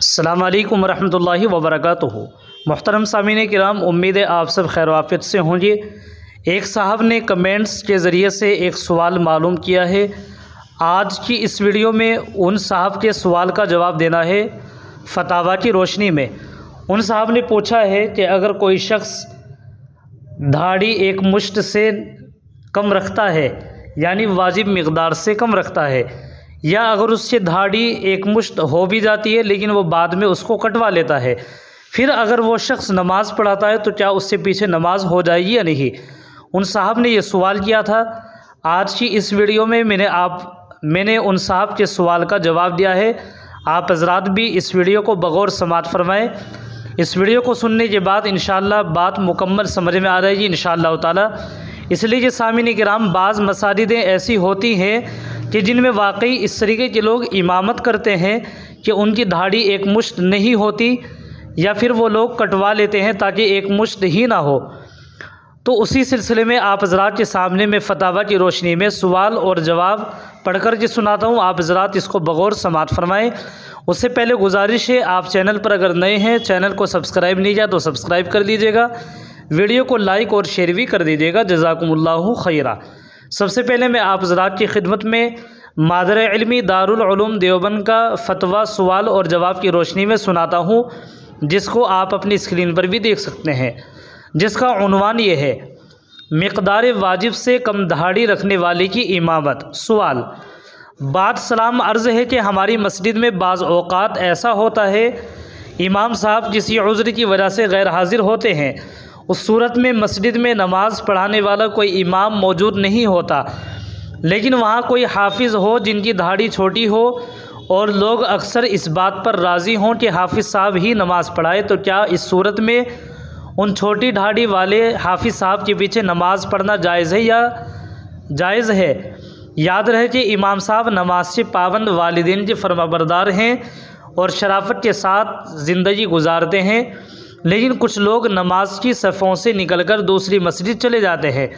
अस्सलाम वालेकुम वरहमतुल्लाहि वबरकातुहू। मोहतरम सामीन किराम, उम्मीद है आप सब खैर वाफियत से होंगे। एक साहब ने कमेंट्स के ज़रिए से एक सवाल मालूम किया है। आज की इस वीडियो में उन साहब के सवाल का जवाब देना है फतावा की रोशनी में। उन साहब ने पूछा है कि अगर कोई शख्स दाढ़ी एक मुश्त से कम रखता है, यानी वाजिब मिक़दार से कम रखता है, या अगर उससे दाढ़ी एक मुश्त हो भी जाती है लेकिन वो बाद में उसको कटवा लेता है, फिर अगर वो शख्स नमाज़ पढ़ाता है तो क्या उससे पीछे नमाज हो जाएगी या नहीं। उन साहब ने ये सवाल किया था। आज की इस वीडियो में मैंने उन साहब के सवाल का जवाब दिया है। आप हज़रात भी इस वीडियो को बगौर समात फरमाएँ। इस वीडियो को सुनने के बाद इंशाअल्लाह बात मुकम्मल समझ में आ जाएगी इंशाअल्लाह ताला। इसलिए कि सामीन किराम, बाज़ मसाजिदें ऐसी होती हैं कि जिनमें वाकई इस तरीके के लोग इमामत करते हैं कि उनकी दाढ़ी एक मुश्त नहीं होती, या फिर वो लोग कटवा लेते हैं ताकि एक मुश्त ही ना हो। तो उसी सिलसिले में आप हज़रात के सामने मैं फतावा की रोशनी में सवाल और जवाब पढ़ कर के सुनाता हूँ। आप हज़रात इसको बगौर समात फरमाएँ। उससे पहले गुजारिश है, आप चैनल पर अगर नए हैं, चैनल को सब्सक्राइब नहीं किया तो सब्सक्राइब कर लीजिएगा, वीडियो को लाइक और शेयर भी कर दीजिएगा। जज़ाकुमुल्लाहु खैरा। सबसे पहले मैं आप हज़रात की खिदमत में मादर इल्मी दारुल उलूम देवबंद का फतवा सवाल और जवाब की रोशनी में सुनाता हूँ, जिसको आप अपनी स्क्रीन पर भी देख सकते हैं, जिसका उन्वान ये है, मिक़दार वाजिब से कम दाढ़ी रखने वाले की इमामत। सवाल बात सलाम अर्ज़ है कि हमारी मस्जिद में बाज़ औक़ात ऐसा होता है इमाम साहब किसी उज़्र की वजह से गैर हाज़िर होते हैं। उस सूरत में मस्जिद में नमाज़ पढ़ाने वाला कोई इमाम मौजूद नहीं होता, लेकिन वहाँ कोई हाफिज़ हो जिनकी दाढ़ी छोटी हो और लोग अक्सर इस बात पर राज़ी हों कि हाफिज़ साहब ही नमाज़ पढ़ाए, तो क्या इस सूरत में उन छोटी दाढ़ी वाले हाफिज़ साहब के पीछे नमाज़ पढ़ना जायज़ है या जायज़ है? याद रहे कि इमाम साहब नमाज से पाबंद वालिदैन के फरमाबरदार हैं और शराफत के साथ ज़िंदगी गुजारते हैं, लेकिन कुछ लोग नमाज की सफ़ों से निकलकर दूसरी मस्जिद चले जाते हैं।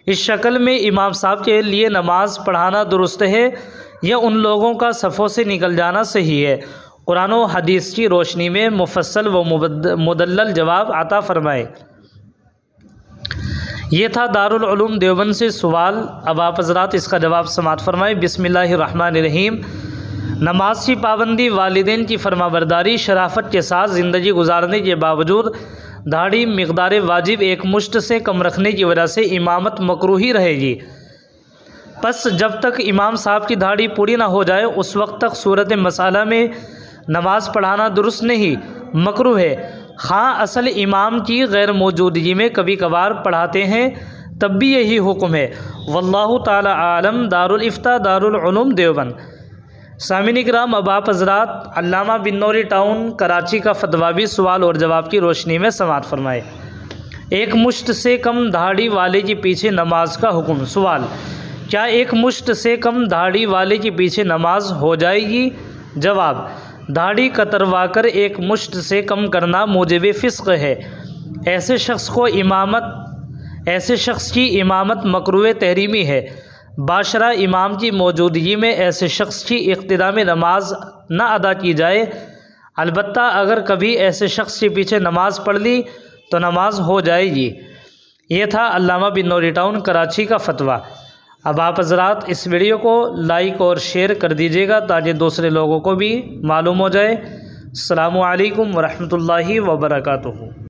इस शक्ल में इमाम साहब के लिए नमाज पढ़ाना दुरुस्त है या उन लोगों का सफ़ों से निकल जाना सही है? कुरान व हदीस की रोशनी में मुफस्सल व मुदल्लल जवाब अता फरमाए। ये था दारुल उलूम देवबंद से सवाल। अब आप हज़रात इसका जवाब समात फरमाए। बिस्मिल्लाहिर्रहमानिर्रहीम। नमाज की पाबंदी, वालिदैन की फरमाबरदारी, शराफत के साथ ज़िंदगी गुजारने के बावजूद दाढ़ी मिक़दार वाजिब एक मुश्त से कम रखने की वजह से इमामत मकरूही रहेगी। बस जब तक इमाम साहब की दाढ़ी पूरी ना हो जाए उस वक्त तक सूरत मसाला में नमाज़ पढ़ाना दुरुस्त नहीं, मकरूह है। हाँ, असल इमाम की गैर मौजूदगी में कभी कभार पढ़ाते हैं, तब भी यही हुक्म है। वल्लाहु ताला आलम। दारुल इफ्ता दारुल उलूम देवबंद। सामीन किराम, अब आप हज़रात अल्लामा बिन्नौरी टाउन कराची का फतवा भी सवाल और जवाब की रोशनी में समात फरमाए। एक मुश्त से कम दाढ़ी वाले के पीछे नमाज का हुक्म। सवाल क्या एक मुश्त से कम दाढ़ी वाले के पीछे नमाज हो जाएगी? जवाब दाढ़ी कतरवा कर एक मुश्त से कम करना मूजिब फ़िस्क़ है। ऐसे शख्स की इमामत मकरूह तहरीमी है। बाशरा इमाम की मौजूदगी में ऐसे शख्स की इक़्तिदा में नमाज न अदा की जाए। अलबत्ता अगर कभी ऐसे शख्स के पीछे नमाज पढ़ ली तो नमाज हो जाएगी। ये था अल्लामा बिन्नौरी टाउन कराची का फतवा। अब आप हज़रात इस वीडियो को लाइक और शेयर कर दीजिएगा ताकि दूसरे लोगों को भी मालूम हो जाए। अस्सलामु अलैकुम वरहमतुल्लाहि वबरकातुहू।